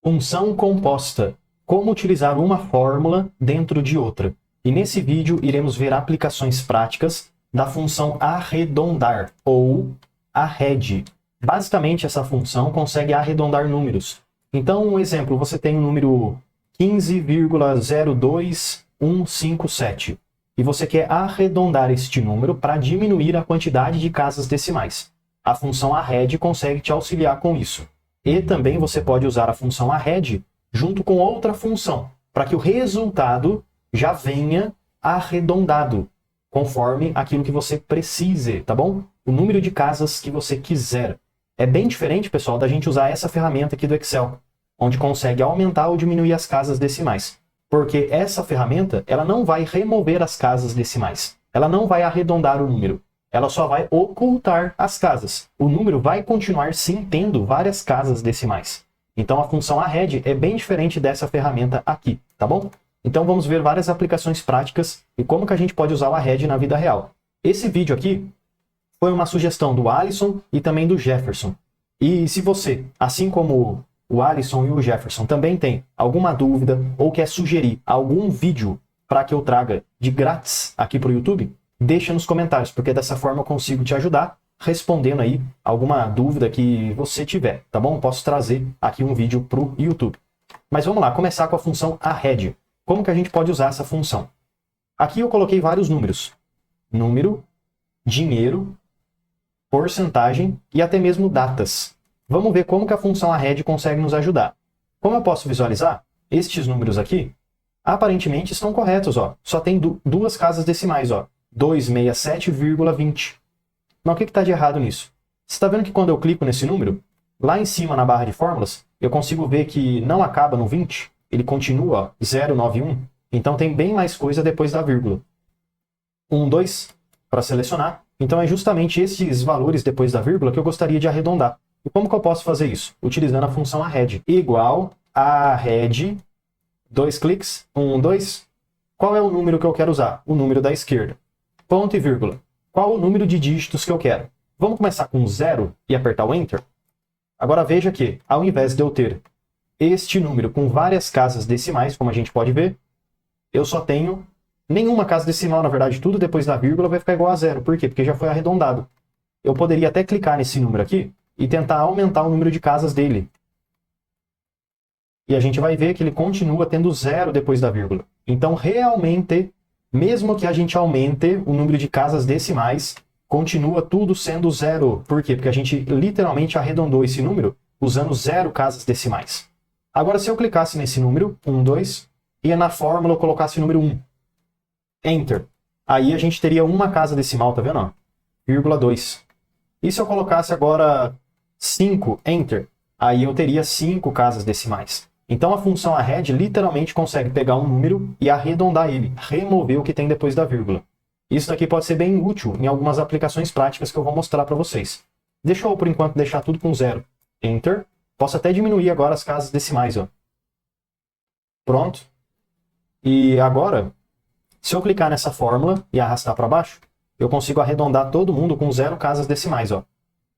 Função composta. Como utilizar uma fórmula dentro de outra. E nesse vídeo iremos ver aplicações práticas da função arredondar, ou arred. Basicamente, essa função consegue arredondar números. Então, um exemplo, você tem o número 15,02157. E você quer arredondar este número para diminuir a quantidade de casas decimais. A função arred consegue te auxiliar com isso. E também você pode usar a função arred junto com outra função, para que o resultado já venha arredondado, conforme aquilo que você precise, tá bom? O número de casas que você quiser. É bem diferente, pessoal, da gente usar essa ferramenta aqui do Excel, onde consegue aumentar ou diminuir as casas decimais. Porque essa ferramenta, ela não vai remover as casas decimais. Ela não vai arredondar o número. Ela só vai ocultar as casas. O número vai continuar sim tendo várias casas decimais. Então a função arred é bem diferente dessa ferramenta aqui, tá bom? Então vamos ver várias aplicações práticas e como que a gente pode usar o arred na vida real. Esse vídeo aqui foi uma sugestão do Alisson e também do Jefferson. E se você, assim como o Alisson e o Jefferson, também tem alguma dúvida ou quer sugerir algum vídeo para que eu traga de grátis aqui para o YouTube, deixa nos comentários, porque dessa forma eu consigo te ajudar respondendo aí alguma dúvida que você tiver, tá bom? Posso trazer aqui um vídeo para o YouTube. Mas vamos lá, começar com a função arred. Como que a gente pode usar essa função? Aqui eu coloquei vários números. Número, dinheiro, porcentagem e até mesmo datas. Vamos ver como que a função arred consegue nos ajudar. Como eu posso visualizar, estes números aqui, aparentemente estão corretos, ó. Só tem duas casas decimais, ó. 267,20. Mas o que está de errado nisso? Você está vendo que quando eu clico nesse número, lá em cima na barra de fórmulas, eu consigo ver que não acaba no 20, ele continua, ó, 091. Então tem bem mais coisa depois da vírgula. 1, 2, para selecionar. Então é justamente esses valores depois da vírgula que eu gostaria de arredondar. E como que eu posso fazer isso? Utilizando a função arred. Igual a arred, 2 cliques, 1, 2. Qual é o número que eu quero usar? O número da esquerda. Ponto e vírgula. Qual o número de dígitos que eu quero? Vamos começar com 0 e apertar o Enter? Agora veja que, ao invés de eu ter este número com várias casas decimais, como a gente pode ver, eu só tenho nenhuma casa decimal, na verdade, tudo depois da vírgula vai ficar igual a 0. Por quê? Porque já foi arredondado. Eu poderia até clicar nesse número aqui e tentar aumentar o número de casas dele. E a gente vai ver que ele continua tendo 0 depois da vírgula. Então, realmente, mesmo que a gente aumente o número de casas decimais, continua tudo sendo 0. Por quê? Porque a gente literalmente arredondou esse número usando 0 casas decimais. Agora, se eu clicasse nesse número, 1, 2, e na fórmula eu colocasse o número 1. Enter. Aí a gente teria uma casa decimal, tá vendo? Ó? 0,2. E se eu colocasse agora 5, Enter, aí eu teria 5 casas decimais. Então a função arred literalmente consegue pegar um número e arredondar ele, remover o que tem depois da vírgula. Isso daqui pode ser bem útil em algumas aplicações práticas que eu vou mostrar para vocês. Deixa eu, por enquanto, deixar tudo com 0. Enter. Posso até diminuir agora as casas decimais. Ó. Pronto. E agora, se eu clicar nessa fórmula e arrastar para baixo, eu consigo arredondar todo mundo com 0 casas decimais. Ó.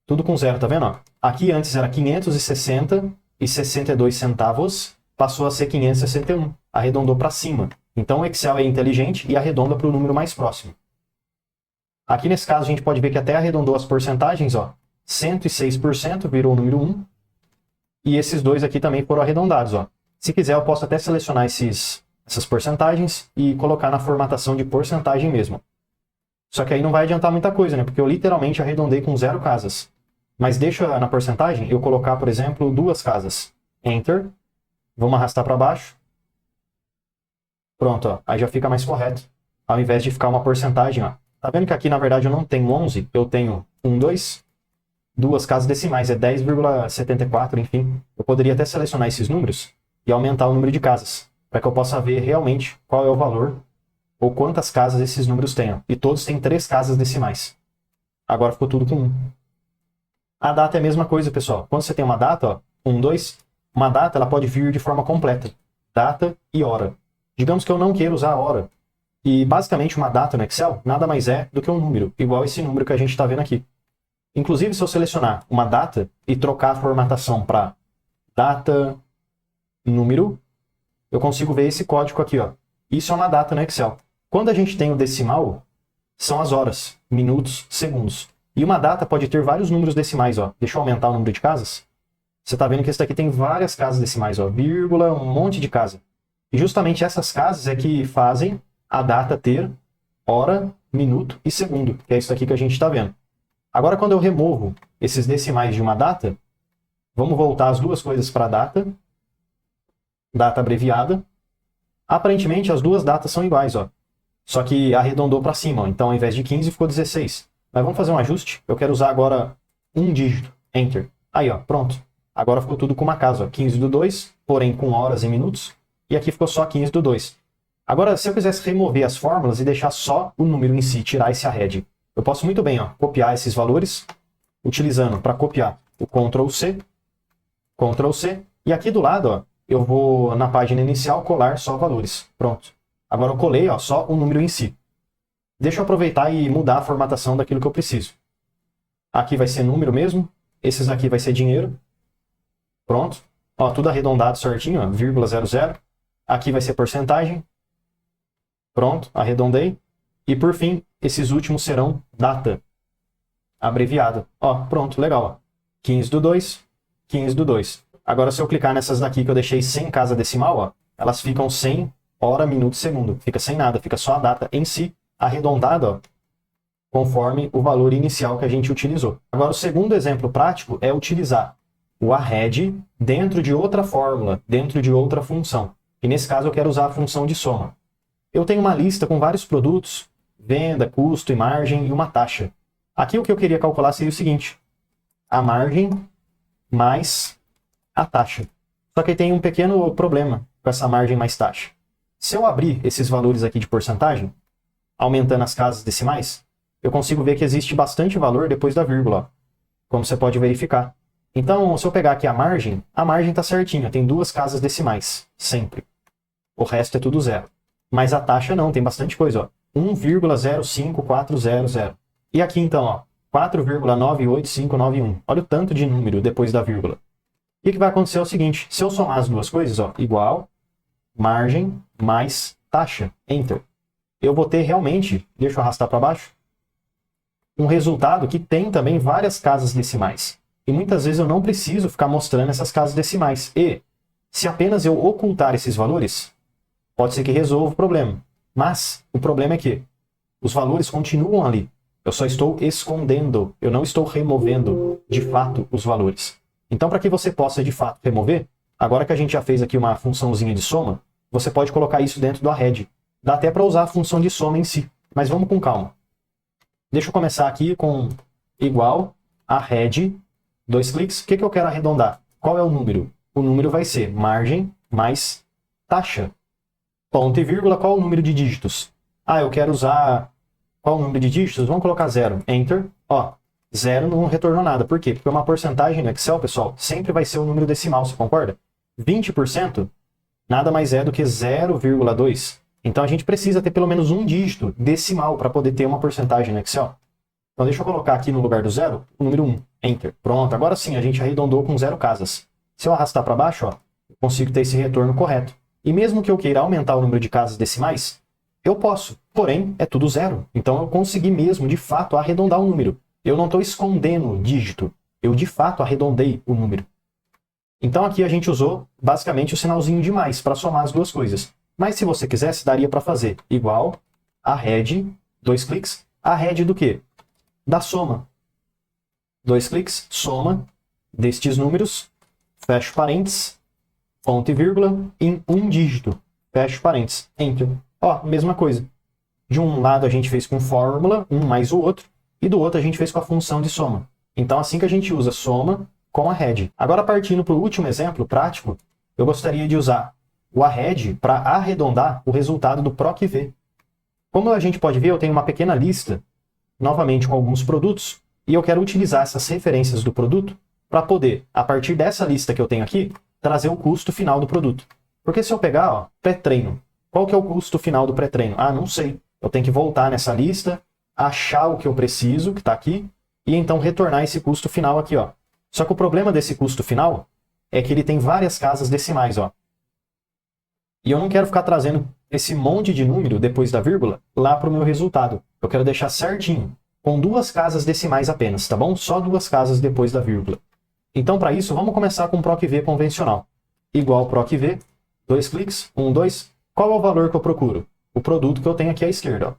Tudo com 0, tá vendo? Ó? Aqui antes era 560,62 centavos, passou a ser 561. Arredondou para cima. Então o Excel é inteligente e arredonda para o número mais próximo. Aqui nesse caso a gente pode ver que até arredondou as porcentagens, ó. 106% virou o número 1. E esses dois aqui também foram arredondados, ó. Se quiser eu posso até selecionar essas porcentagens e colocar na formatação de porcentagem mesmo. Só que aí não vai adiantar muita coisa, né? Porque eu literalmente arredondei com 0 casas. Mas deixa na porcentagem eu colocar, por exemplo, 2 casas. Enter. Vamos arrastar para baixo. Pronto, ó. Aí já fica mais correto. Ao invés de ficar uma porcentagem, ó. Tá vendo que aqui, na verdade, eu não tenho 11, eu tenho 1, 2, 2 casas decimais, é 10,74, enfim. Eu poderia até selecionar esses números e aumentar o número de casas, para que eu possa ver realmente qual é o valor ou quantas casas esses números têm. Ó. E todos têm 3 casas decimais. Agora ficou tudo com 1. A data é a mesma coisa, pessoal. Quando você tem uma data, ó, 1, 2, uma data ela pode vir de forma completa. Data e hora. Digamos que eu não queira usar a hora. E basicamente uma data no Excel nada mais é do que um número, igual esse número que a gente está vendo aqui. Inclusive, se eu selecionar uma data e trocar a formatação para data número, eu consigo ver esse código aqui, ó. Isso é uma data no Excel. Quando a gente tem o decimal, são as horas, minutos, segundos. E uma data pode ter vários números decimais, ó. Deixa eu aumentar o número de casas. Você está vendo que esse daqui tem várias casas decimais, ó. Vírgula, um monte de casa. E justamente essas casas é que fazem a data ter hora, minuto e segundo, que é isso aqui que a gente está vendo. Agora, quando eu removo esses decimais de uma data, vamos voltar as duas coisas para a data abreviada. Aparentemente, as duas datas são iguais, ó. Só que arredondou para cima, ó. Então, ao invés de 15, ficou 16. Mas vamos fazer um ajuste. Eu quero usar agora um dígito. Enter. Aí, ó, pronto. Agora ficou tudo com uma casa, ó. 15 do 2, porém com horas e minutos. E aqui ficou só 15 do 2. Agora, se eu quisesse remover as fórmulas e deixar só o número em si, tirar esse arred, eu posso muito bem, ó, copiar esses valores, utilizando para copiar o Ctrl+C, Ctrl+C, e aqui do lado, ó, eu vou na página inicial colar só valores. Pronto. Agora eu colei, ó, só o número em si. Deixa eu aproveitar e mudar a formatação daquilo que eu preciso. Aqui vai ser número mesmo, esses aqui vai ser dinheiro. Pronto. Ó, tudo arredondado certinho, ó, vírgula 00. Aqui vai ser porcentagem. Pronto, arredondei. E por fim, esses últimos serão data abreviada. Ó, pronto, legal. Ó. 15 do 2, 15 do 2. Agora, se eu clicar nessas daqui que eu deixei sem casa decimal, ó, elas ficam sem hora, minuto e segundo. Fica sem nada, fica só a data em si, arredondada, ó, conforme o valor inicial que a gente utilizou. Agora, o segundo exemplo prático é utilizar o arred dentro de outra fórmula, dentro de outra função. E nesse caso eu quero usar a função de soma. Eu tenho uma lista com vários produtos, venda, custo e margem e uma taxa. Aqui o que eu queria calcular seria o seguinte: a margem mais a taxa. Só que tem um pequeno problema com essa margem mais taxa. Se eu abrir esses valores aqui de porcentagem, aumentando as casas decimais, eu consigo ver que existe bastante valor depois da vírgula, ó, como você pode verificar. Então, se eu pegar aqui a margem está certinha, tem duas casas decimais, sempre. O resto é tudo zero. Mas a taxa não, tem bastante coisa, ó. 1,05400. E aqui então, ó, 4,98591. Olha o tanto de número depois da vírgula. O que vai acontecer é o seguinte: se eu somar as duas coisas, ó, igual, margem mais taxa, enter, eu vou ter realmente, deixa eu arrastar para baixo, um resultado que tem também várias casas decimais. E muitas vezes eu não preciso ficar mostrando essas casas decimais. E, se apenas eu ocultar esses valores, pode ser que resolva o problema. Mas o problema é que os valores continuam ali. Eu só estou escondendo, eu não estou removendo, de fato, os valores. Então, para que você possa, de fato, remover, agora que a gente já fez aqui uma funçãozinha de soma, você pode colocar isso dentro do arred. Dá até para usar a função de soma em si, mas vamos com calma. Deixa eu começar aqui com igual arred, 2 cliques. O que eu quero arredondar? Qual é o número? O número vai ser margem mais taxa. Ponto e vírgula, qual é o número de dígitos? Ah, eu quero usar... Qual o número de dígitos? Vamos colocar 0. Enter. Ó, 0 não retornou nada. Por quê? Porque uma porcentagem no Excel, pessoal, sempre vai ser o número decimal, você concorda? 20% nada mais é do que 0,2. Então a gente precisa ter pelo menos um dígito decimal para poder ter uma porcentagem no Excel. Então deixa eu colocar aqui no lugar do 0 o número 1. Enter. Pronto, agora sim a gente arredondou com 0 casas. Se eu arrastar para baixo, ó, eu consigo ter esse retorno correto. E mesmo que eu queira aumentar o número de casas decimais, eu posso, porém é tudo 0. Então eu consegui mesmo, de fato, arredondar o número. Eu não estou escondendo o dígito, eu de fato arredondei o número. Então aqui a gente usou basicamente o sinalzinho de mais para somar as duas coisas. Mas se você quisesse, daria para fazer igual arred, 2 cliques, arred do quê? Da soma. 2 cliques, soma destes números, fecho parênteses, ponto e vírgula, em um dígito, fecho parênteses, enter. Ó, mesma coisa. De um lado a gente fez com fórmula, um mais o outro, e do outro a gente fez com a função de soma. Então assim que a gente usa soma com arred. Agora partindo para o último exemplo prático, eu gostaria de usar o arred para arredondar o resultado do PROC-V. Como a gente pode ver, eu tenho uma pequena lista, novamente com alguns produtos, e eu quero utilizar essas referências do produto para poder, a partir dessa lista que eu tenho aqui, trazer o custo final do produto. Porque se eu pegar, ó, pré-treino, qual que é o custo final do pré-treino? Ah, não sei. Eu tenho que voltar nessa lista, achar o que eu preciso, que está aqui, e então retornar esse custo final aqui, ó. Só que o problema desse custo final é que ele tem várias casas decimais, ó. E eu não quero ficar trazendo esse monte de número depois da vírgula lá para o meu resultado. Eu quero deixar certinho, com 2 casas decimais apenas, tá bom? Só 2 casas depois da vírgula. Então, para isso, vamos começar com o PROC-V convencional. Igual PROC-V, 2 cliques, 1, 2. Qual é o valor que eu procuro? O produto que eu tenho aqui à esquerda. Ó.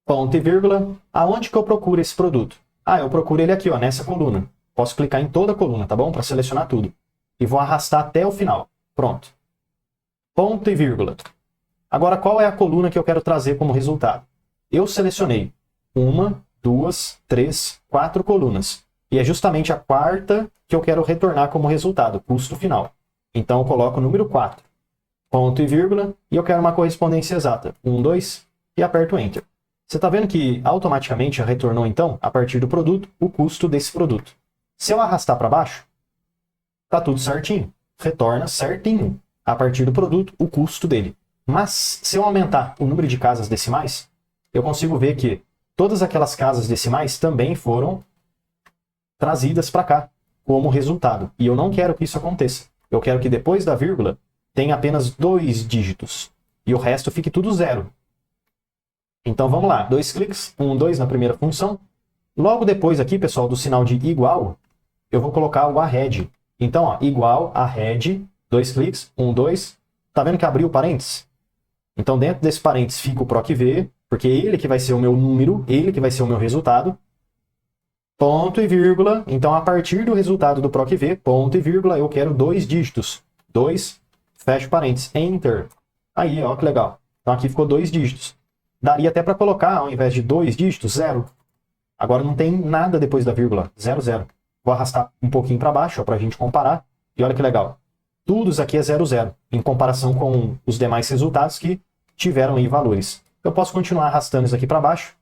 Ponto e vírgula. Aonde que eu procuro esse produto? Eu procuro ele aqui, ó, nessa coluna. Posso clicar em toda a coluna, tá bom? Para selecionar tudo. E vou arrastar até o final. Pronto. Ponto e vírgula. Agora, qual é a coluna que eu quero trazer como resultado? Eu selecionei 1, 2, 3, 4 colunas. E é justamente a 4ª que eu quero retornar como resultado, custo final. Então, eu coloco o número 4. Ponto e vírgula. E eu quero uma correspondência exata. 1, 2 e aperto Enter. Você está vendo que automaticamente retornou, então, a partir do produto, o custo desse produto. Se eu arrastar para baixo, está tudo certinho. Retorna certinho, a partir do produto, o custo dele. Mas, se eu aumentar o número de casas decimais, eu consigo ver que todas aquelas casas decimais também foram trazidas para cá, como resultado. E eu não quero que isso aconteça. Eu quero que depois da vírgula tenha apenas 2 dígitos. E o resto fique tudo 0. Então vamos lá, 2 cliques, 1, 2 na primeira função. Logo depois aqui, pessoal, do sinal de igual, eu vou colocar o arred. Então, ó, igual arred, 2 cliques, 1, 2. Tá vendo que abriu o parênteses? Então dentro desse parênteses fica o PROC-V, porque ele que vai ser o meu número, ele que vai ser o meu resultado. Ponto e vírgula. Então a partir do resultado do PROC-V, ponto e vírgula, eu quero 2 dígitos. 2, fecha parênteses, Enter. Aí, ó, que legal. Então aqui ficou 2 dígitos. Daria até para colocar, ao invés de 2 dígitos, 0. Agora não tem nada depois da vírgula, 0, 0. Vou arrastar um pouquinho para baixo, para a gente comparar. E olha que legal. Tudo isso aqui é 0, 0, em comparação com os demais resultados que tiveram aí valores. Eu posso continuar arrastando isso aqui para baixo,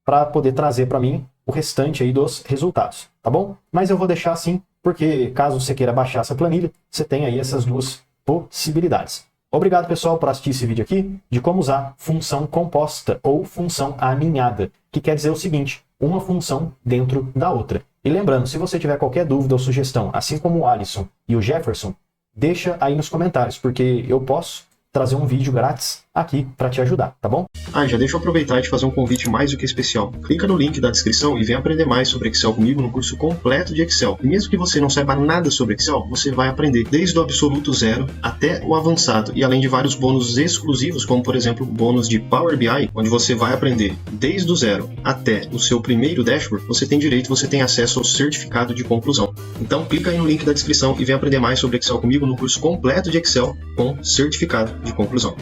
para poder trazer para mim o restante aí dos resultados, tá bom? Mas eu vou deixar assim, porque caso você queira baixar essa planilha, você tem aí essas 2 possibilidades. Obrigado, pessoal, por assistir esse vídeo aqui de como usar função composta ou função aninhada, que quer dizer o seguinte, uma função dentro da outra. E lembrando, se você tiver qualquer dúvida ou sugestão, assim como o Alisson e o Jefferson, deixa aí nos comentários, porque eu posso trazer um vídeo grátis aqui para te ajudar, tá bom? Já deixa eu aproveitar e te fazer um convite mais do que especial. Clica no link da descrição e vem aprender mais sobre Excel comigo no curso completo de Excel. E mesmo que você não saiba nada sobre Excel, você vai aprender desde o absoluto 0 até o avançado. E além de vários bônus exclusivos, como por exemplo o bônus de Power BI, onde você vai aprender desde o 0 até o seu primeiro dashboard, você tem acesso ao certificado de conclusão. Então clica aí no link da descrição e vem aprender mais sobre Excel comigo no curso completo de Excel com certificado de conclusão.